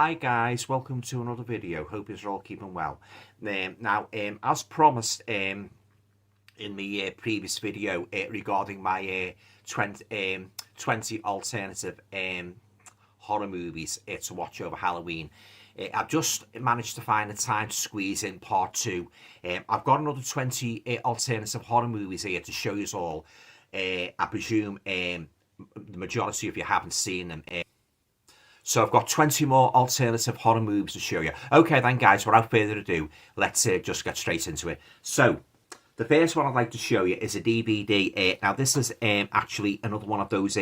Hi guys, welcome to another video. Hope you're all keeping well. As promised in the previous video regarding my 20 alternative horror movies to watch over Halloween, I've just managed to find the time to squeeze in part 2. I've got another 20 alternative horror movies here to show you all. I presume the majority of you haven't seen them. So I've got 20 more alternative horror movies to show you. Okay then guys, without further ado, let's just get straight into it. So, the first one I'd like to show you is a DVD. Now this is actually another one of those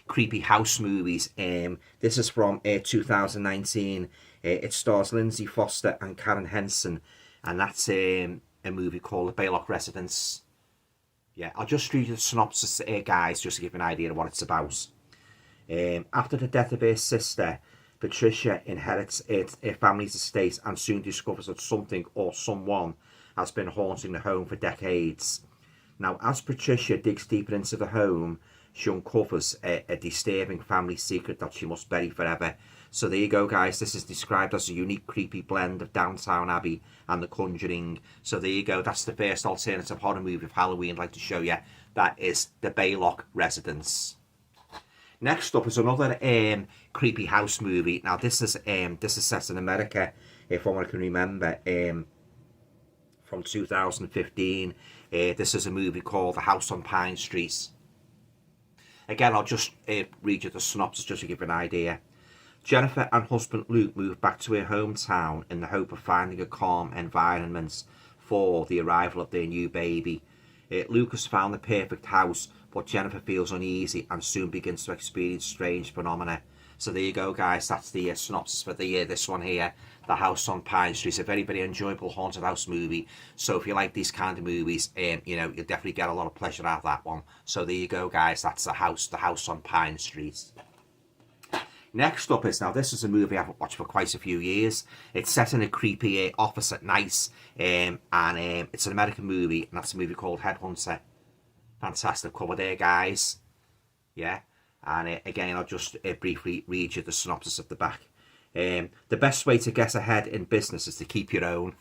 creepy house movies. This is from 2019. It stars Lindsay Foster and Karen Henson. And that's a movie called The Baylock Residence. Yeah, I'll just read you the synopsis, guys, just to give you an idea of what it's about. After the death of her sister, Patricia inherits her family's estate and soon discovers that something or someone has been haunting the home for decades. Now, as Patricia digs deeper into the home, she uncovers a disturbing family secret that she must bury forever. So there you go, guys. This is described as a unique, creepy blend of Downton Abbey and The Conjuring. So there you go. That's the first alternative horror movie of Halloween I'd like to show you. That is The Baylock Residence. Next up is another creepy house movie. Now this is set in America, if I can remember, from 2015. This is a movie called The House on Pine Street. Again, I'll just read you the synopsis just to give you an idea. Jennifer and husband Luke move back to her hometown in the hope of finding a calm environment for the arrival of their new baby. Luke has found the perfect house, but Jennifer feels uneasy and soon begins to experience strange phenomena. So there you go, guys. That's the synopsis for this one here, The House on Pine Street. It's a very, very enjoyable haunted house movie. So if you like these kind of movies, you'll definitely get a lot of pleasure out of that one. So there you go, guys. That's The House on Pine Street. Next up is, now this is a movie I haven't watched for quite a few years. It's set in a creepy office at night, and it's an American movie, and that's a movie called Headhunter. Fantastic cover there, guys. Yeah, and again, I'll just briefly read you the synopsis at the back. The best way to get ahead in business is to keep your own.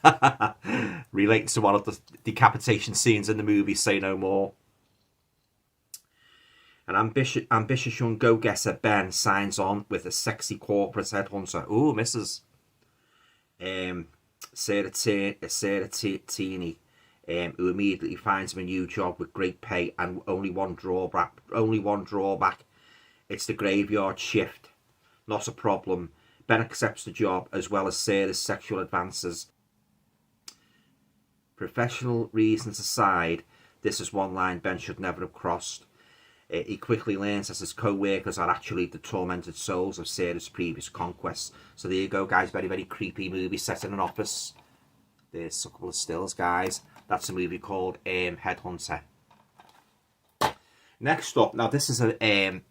Relating to one of the decapitation scenes in the movie, Say No More. An ambitious young go-getter, Ben, signs on with a sexy corporate headhunter. Ooh, Mrs. Sarah Teeney, who immediately finds him a new job with great pay and only one drawback. It's the graveyard shift. Not a problem. Ben accepts the job as well as Sarah's sexual advances. Professional reasons aside, this is one line Ben should never have crossed. He quickly learns that his co-workers are actually the tormented souls of Sarah's previous conquests. So there you go, guys. Very, very creepy movie set in an office. There's a couple of stills, guys. That's a movie called Headhunter. Next up, now this is a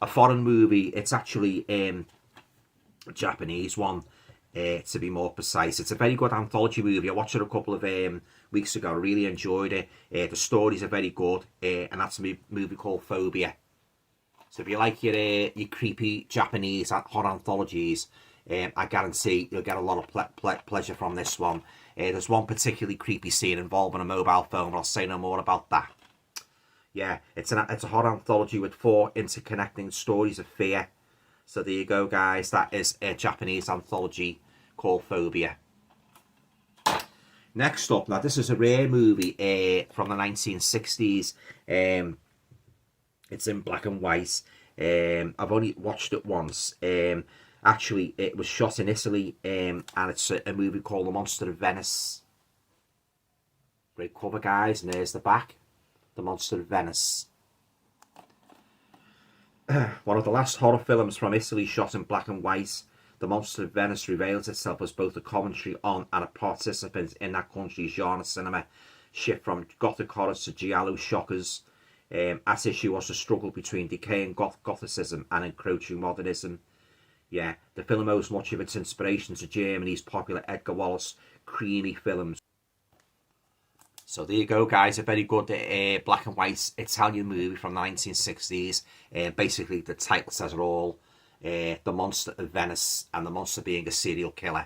foreign movie. It's actually a Japanese one, to be more precise. It's a very good anthology movie. I watched it a couple of weeks ago. I really enjoyed it. The stories are very good, and that's a movie called Phobia. So if you like your creepy Japanese horror anthologies, I guarantee you'll get a lot of pleasure from this one. There's one particularly creepy scene involving a mobile phone, but I'll say no more about that. Yeah, it's a horror anthology with 4 interconnecting stories of fear. So there you go, guys. That is a Japanese anthology called Phobia. Next up, now this is a rare movie from the 1960s. It's in black and white. I've only watched it once. Actually, it was shot in Italy, and it's a movie called The Monster of Venice. Great cover, guys, and there's the back. The Monster of Venice. One of the last horror films from Italy shot in black and white, The Monster of Venice reveals itself as both a commentary on and a participant in that country's genre cinema shift from gothic horror to giallo shockers. At issue was the struggle between decaying Gothicism and encroaching modernism. Yeah, the film owes much of its inspiration to Germany's popular Edgar Wallace creamy films. So there you go, guys. A very good black and white Italian movie from the 1960s. Basically, the title says it all. The Monster of Venice, and the monster being a serial killer.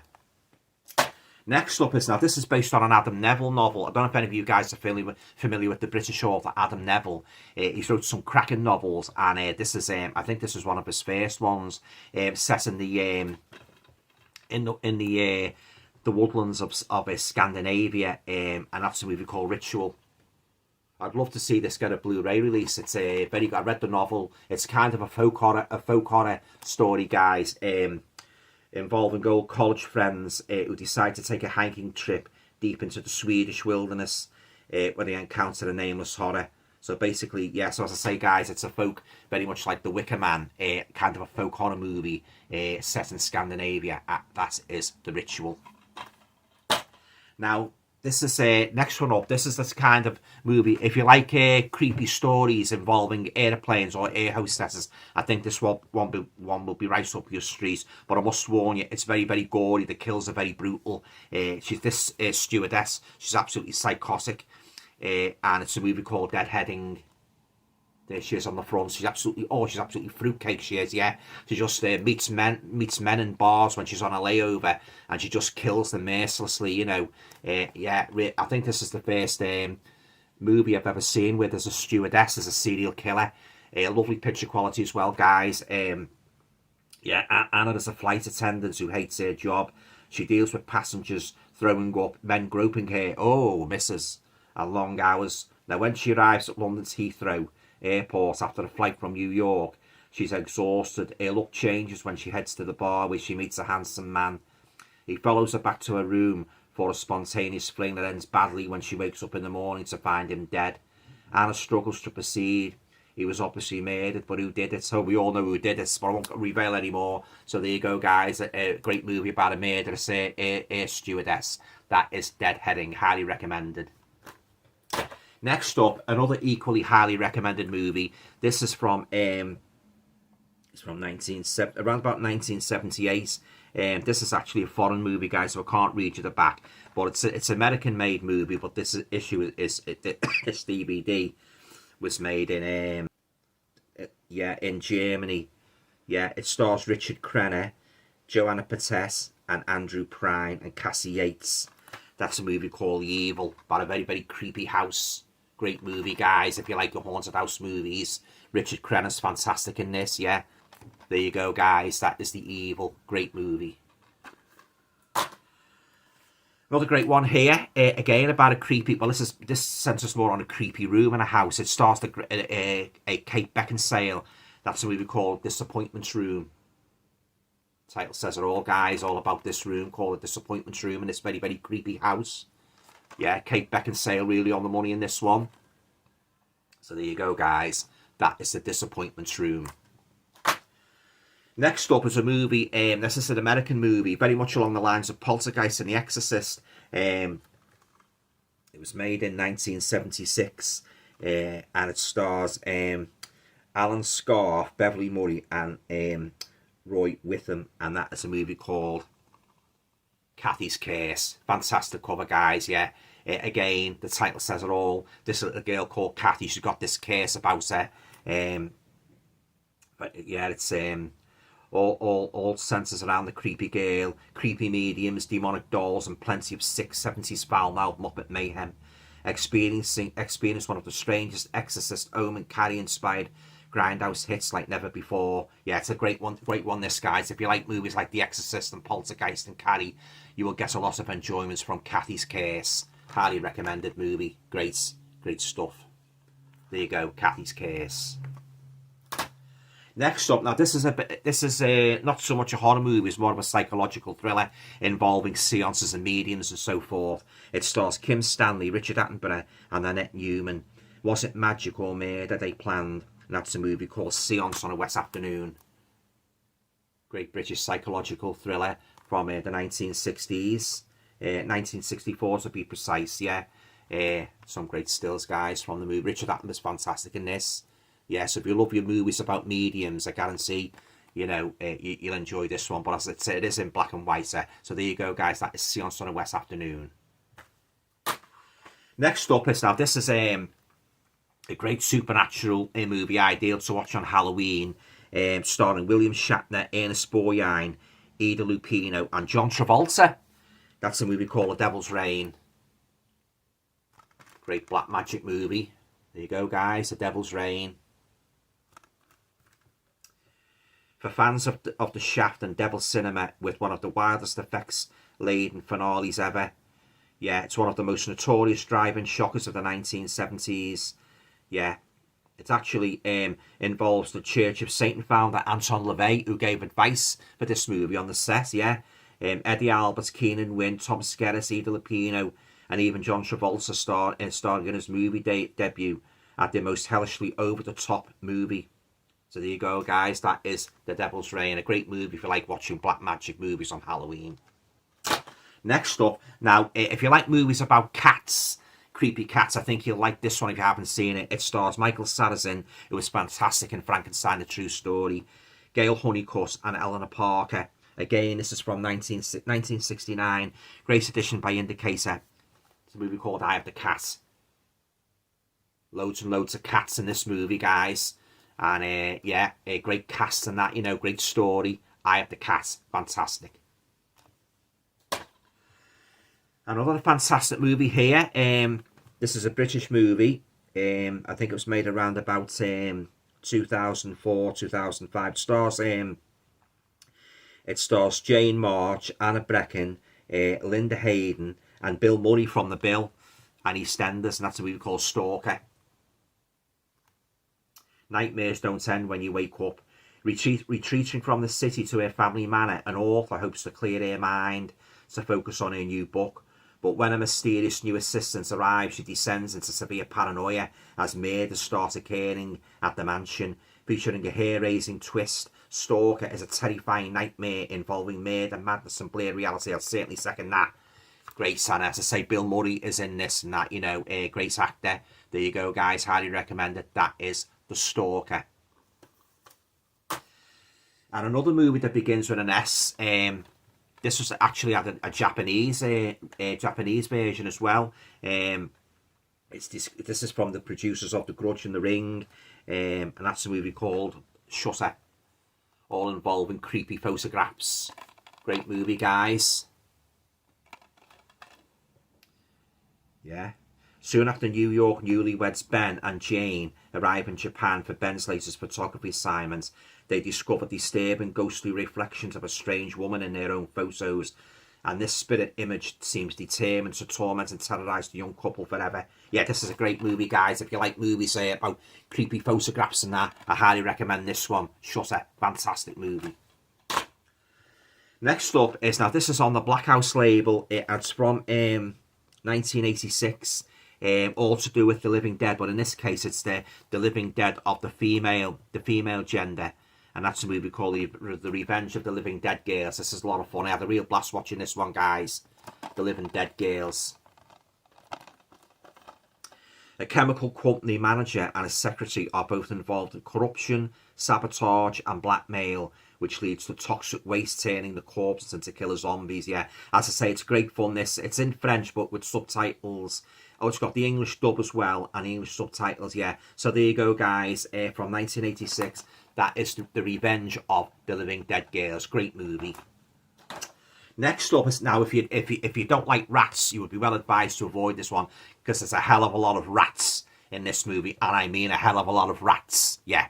Next up is, now this is based on an Adam Neville novel. I don't know if any of you guys are familiar with the British author Adam Neville. He's wrote some cracking novels, and this is I think this is one of his first ones, set in the woodlands of Scandinavia, and that's a movie called Ritual. I'd love to see this get a Blu-ray release. It's a very good. I read the novel. It's kind of a folk horror story, guys. Involving old college friends who decide to take a hiking trip deep into the Swedish wilderness, where they encounter a nameless horror. So basically, yeah, so as I say, guys, it's a folk, very much like The Wicker Man, kind of a folk horror movie set in Scandinavia. That is The Ritual. Now, this is next one up. This is this kind of movie. If you like creepy stories involving airplanes or air hostesses, I think this one will be right up your street. But I must warn you, it's very, very gory. The kills are very brutal. She's this stewardess. She's absolutely psychotic, and it's a movie called Deadheading. There she is on the front. She's absolutely fruitcake. She is, yeah. She just meets men in bars when she's on a layover, and she just kills them mercilessly. You know, yeah. I think this is the first movie I've ever seen where there's a stewardess as a serial killer. Lovely picture quality as well, guys. Yeah, Anna is a flight attendant who hates her job. She deals with passengers throwing up, men groping her. Oh, missus, and long hours. Now, when she arrives at London's Heathrow Airport after a flight from New York, she's exhausted. Her look changes when she heads to the bar where she meets a handsome man. He follows her back to her room for a spontaneous fling that ends badly when she wakes up in the morning to find him dead. Anna struggles to proceed. He was obviously murdered, but who did it? So we all know who did it, but I won't reveal anymore. So there you go, guys. A great movie about a murderous air stewardess. That is Deadheading. Highly recommended. Next up, another equally highly recommended movie. This is from around about 1978. This is actually a foreign movie, guys, so I can't read you the back. But it's American-made movie. But this issue is this DVD was made in in Germany. Yeah, it stars Richard Crenna, Joanna Pates, and Andrew Prine and Cassie Yates. That's a movie called The Evil, about a very, very creepy house. Great movie, guys, if you like your haunted house movies. Richard Crenna's fantastic in this, yeah. There you go, guys. That is The Evil. Great movie. Another great one here. Again, about a creepy... Well, this centres more on a creepy room in a house. It stars a Kate Beckinsale. That's a movie called Disappointment Room. Title says it all, guys. All about this room called The Disappointment Room in this very, very creepy house. Yeah, Kate Beckinsale really on the money in this one. So there you go, guys. That is The Disappointment Room. Next up is a movie. This is an American movie, very much along the lines of Poltergeist and The Exorcist. It was made in 1976, and it stars Alan Scarf, Beverly Murray, and Roy Witham, and that is a movie called Kathy's Curse. Fantastic cover, guys, yeah. Again, the title says it all. This little girl called Kathy, she's got this curse about her. But yeah, it's all centres around the creepy girl, creepy mediums, demonic dolls, and plenty of 70s foul-mouthed Muppet mayhem. Experience one of the strangest Exorcist, Omen, Carrie-inspired grindhouse hits like never before. Yeah, it's a great one, this, guys. If you like movies like The Exorcist and Poltergeist and Carrie, you will get a lot of enjoyments from Kathy's Curse. Highly recommended movie. Great stuff. There you go, Kathy's Curse. Next up, now this is not so much a horror movie, it's more of a psychological thriller involving seances and mediums and so forth. It stars Kim Stanley, Richard Attenborough, and Annette Newman. Was it magic or murder they planned? And that's a movie called Seance on a Wet Afternoon. Great British psychological thriller from the 1960s. 1964 to be precise, yeah. Some great stills, guys, from the movie. Richard Attenborough's fantastic in this. Yeah, so if you love your movies about mediums, I guarantee, you'll enjoy this one. But as I said, it is in black and white. So there you go, guys. That is Seance on a Wet Afternoon. Next up is, now this is a great supernatural movie, ideal to watch on Halloween. starring William Shatner, Ernest Borgnine, Ida Lupino, and John Travolta. That's a movie called The Devil's Reign. Great black magic movie. There you go, guys. The Devil's Reign. For fans of the Shaft and Devil cinema, with one of the wildest effects-laden finales ever. Yeah, it's one of the most notorious drive-in shockers of the 1970s. Yeah, it actually involves the Church of Satan founder Anton LaVey, who gave advice for this movie on the set. Yeah, Eddie Albert, Keenan Wynn, Tom Skerritt, Ida Lupino, and even John Travolta starring in his movie debut at the most hellishly over-the-top movie. So there you go, guys. That is The Devil's Reign. A great movie if you like watching black magic movies on Halloween. Next up, now, if you like movies about cats, creepy cats, I think you'll like this one if you haven't seen it. It stars Michael Sarrazin, who was fantastic in Frankenstein, A True Story, Gail Honeycutt, and Eleanor Parker. Again, this is from 1969. Great edition by Indicator. It's a movie called Eye of the Cat. Loads and loads of cats in this movie, guys. And yeah, a great cast and that, you know, great story. Eye of the Cat, fantastic. Another fantastic movie here. This is a British movie. I think it was made around about 2004, 2005. It stars Jane March, Anna Brecken, Linda Hayden, and Bill Murray from The Bill and EastEnders, and that's a movie called Stalker. Nightmares don't end when you wake up. Retreating from the city to her family manor, an author hopes to clear her mind to focus on her new book. But when a mysterious new assistant arrives, she descends into severe paranoia as murders start occurring at the mansion. Featuring a hair-raising twist, Stalker is a terrifying nightmare involving murder, madness, and bleak reality. I'll certainly second that. Great, and as I say, Bill Murray is in this and that, you know, a great actor. There you go, guys. Highly recommend it. That is The Stalker. And another movie that begins with an S. This was actually had a Japanese version as well. This is from the producers of The Grudge and The Ring, and that's a movie called Shutter. All involving creepy photographs. Great movie, guys. Yeah. Soon after New York newlyweds Ben and Jane arrive in Japan for Ben's latest photography assignment, they discover disturbing ghostly reflections of a strange woman in their own photos, and this spirit image seems determined to torment and terrorise the young couple forever. Yeah, this is a great movie, guys. If you like movies about creepy photographs and that, I highly recommend this one. Shutter. Fantastic movie. Next up is, now this is on the Black House label. It's from 1986. All to do with the living dead, but in this case it's the living dead of the female gender, and that's a movie called the Revenge of the Living Dead Girls. This is a lot of fun. I had a real blast watching this one, guys. The Living Dead Girls. A chemical company manager and a secretary are both involved in corruption, sabotage, and blackmail, which leads to toxic waste turning the corpses into killer zombies. Yeah, as I say, it's great fun. It's in French but with subtitles. Oh, it's got the English dub as well and English subtitles. Yeah, so there you go, guys. From 1986, that is the Revenge of the Living Dead Girls. Great movie. Next up is, now if you don't like rats, you would be well advised to avoid this one, because there's a hell of a lot of rats in this movie, and I mean a hell of a lot of rats. Yeah.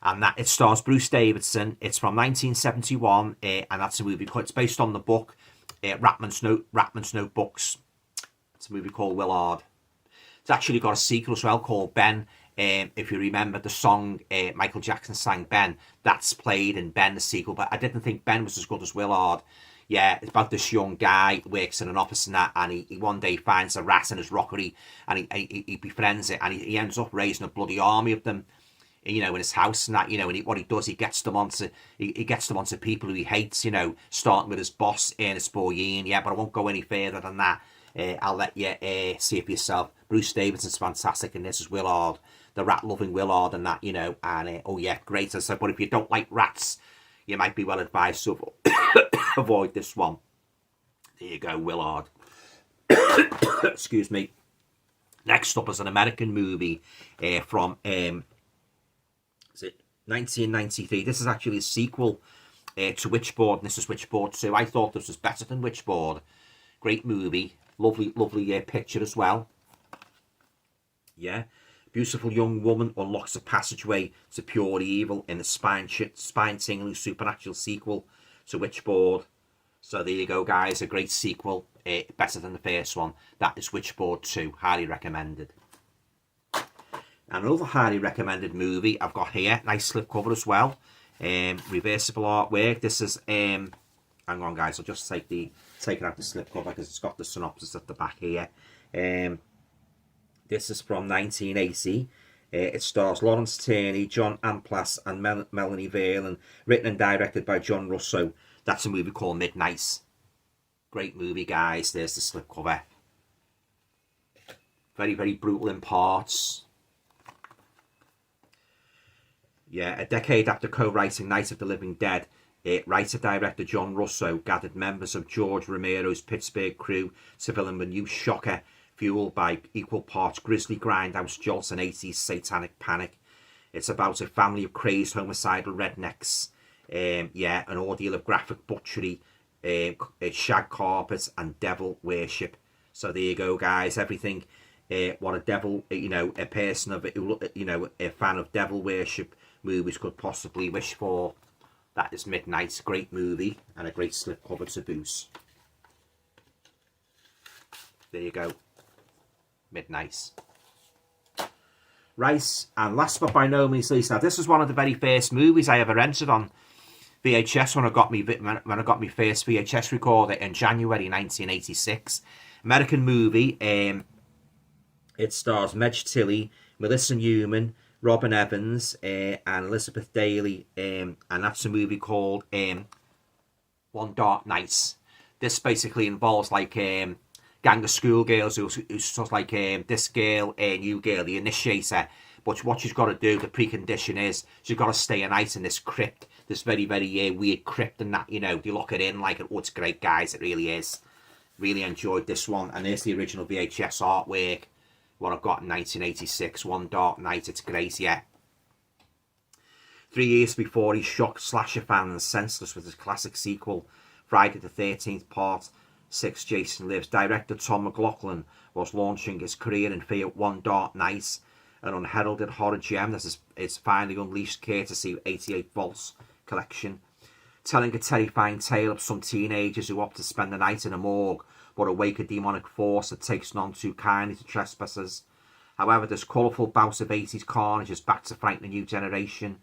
And that it stars Bruce Davidson. It's from 1971, and that's a movie. It's based on the book Ratman's Notebooks. It's a movie called Willard. It's actually got a sequel as well called Ben. If you remember the song Michael Jackson sang Ben, that's played in Ben, the sequel. But I didn't think Ben was as good as Willard. Yeah, it's about this young guy who works in an office and that, and he one day finds a rat in his rockery, and he befriends it, and he ends up raising a bloody army of them, you know, in his house and that, you know, and what he does, he gets them onto people who he hates, you know, starting with his boss, Ernest Borgnine. Yeah, but I won't go any further than that. I'll let you see it for yourself. Bruce Davidson's fantastic, and this is Willard, the rat-loving Willard and that, you know, and oh yeah, great. As I said, but if you don't like rats, you might be well advised to avoid this one. There you go, Willard. Excuse me. Next up is an American movie from 1993. This is actually a sequel to Witchboard, and this is Witchboard 2. I thought this was better than Witchboard. Great movie. Lovely, lovely picture as well. Yeah. Beautiful young woman unlocks a passageway to pure evil in the spine-tingling supernatural sequel to Witchboard. So there you go, guys. A great sequel. Better than the first one. That is Witchboard 2. Highly recommended. And another highly recommended movie I've got here. Nice slipcover as well. Reversible artwork. This is... hang on, guys. I'll just take it out the slipcover because it's got the synopsis at the back here. This is from 1980. It stars Lawrence Tierney, John Amplas and Melanie Vale, written and directed by John Russo. That's a movie called Midnight. Great movie, guys. There's the slipcover. Very, very brutal in parts. Yeah, a decade after co-writing Night of the Living Dead, writer-director John Russo gathered members of George Romero's Pittsburgh crew to film a new shocker, fueled by equal parts grisly grindhouse jolts and 80s satanic panic. It's about a family of crazed homicidal rednecks. Yeah, an ordeal of graphic butchery, shag carpets and devil worship. So there you go, guys. Everything what a devil, a person of, a fan of devil worship movies could possibly wish for. That is Midnight. Great movie and a great slipcover to boot. There you go. Midnight. Right, and last but by no means least, now this was one of the very first movies I ever rented on VHS when I got my first VHS recorder in January 1986. American movie. It stars Meg Tilly, Melissa Newman, Robin Evans, and Elizabeth Daly, and that's a movie called One Dark Night. This basically involves like gang of schoolgirls who's sort of like this girl, a new girl, the initiator. But what she's got to do, the precondition is she's got to stay a night in this crypt, this very, very weird crypt, and that, you lock it in like, oh, it's great, guys, it really is. Really enjoyed this one, and there's the original VHS artwork. What I've got in 1986, One Dark Night. It's great, yeah. 3 years before, he shocked slasher fans senseless with his classic sequel, Friday the 13th Part 6, Jason Lives. Director Tom McLaughlin was launching his career in One Dark Night, an unheralded horror gem that is finally unleashed courtesy of 88 Volts collection. Telling a terrifying tale of some teenagers who opt to spend the night in a morgue, but awake a demonic force that takes none too kindly to trespassers. However, this colourful bout of 80s carnage is back to frighten a new generation,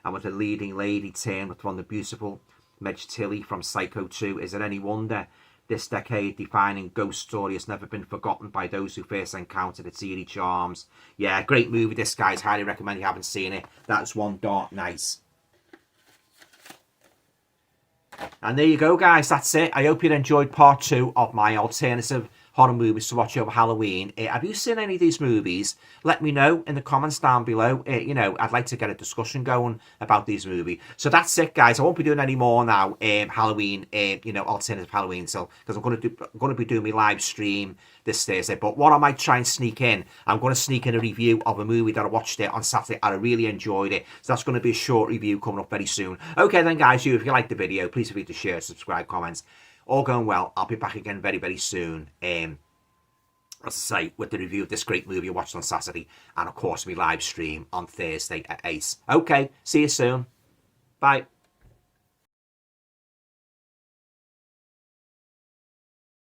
and with a leading lady turned from the beautiful Meg Tilly from Psycho 2, is it any wonder this decade-defining ghost story has never been forgotten by those who first encountered its eerie charms? Yeah, great movie this, guys. Highly recommend you haven't seen it. That's One Dark Night. And there you go, guys. That's it. I hope you enjoyed part 2 of my alternative horror movies to watch over Halloween. Have you seen any of these movies? Let me know in the comments down below. I'd like to get a discussion going about these movies. So that's it, guys. I won't be doing any more now. Halloween, alternative Halloween. So because I'm going to be doing my live stream this Thursday. But what I might try and sneak in, I'm going to sneak in a review of a movie that I watched it on Saturday and I really enjoyed it. So that's going to be a short review coming up very soon. Okay then, guys. If you like the video, please feel free to share, subscribe, comments. All going well. I'll be back again very, very soon. As I say, with the review of this great movie I watched on Saturday, and of course my live stream on Thursday at 8. Okay, see you soon. Bye.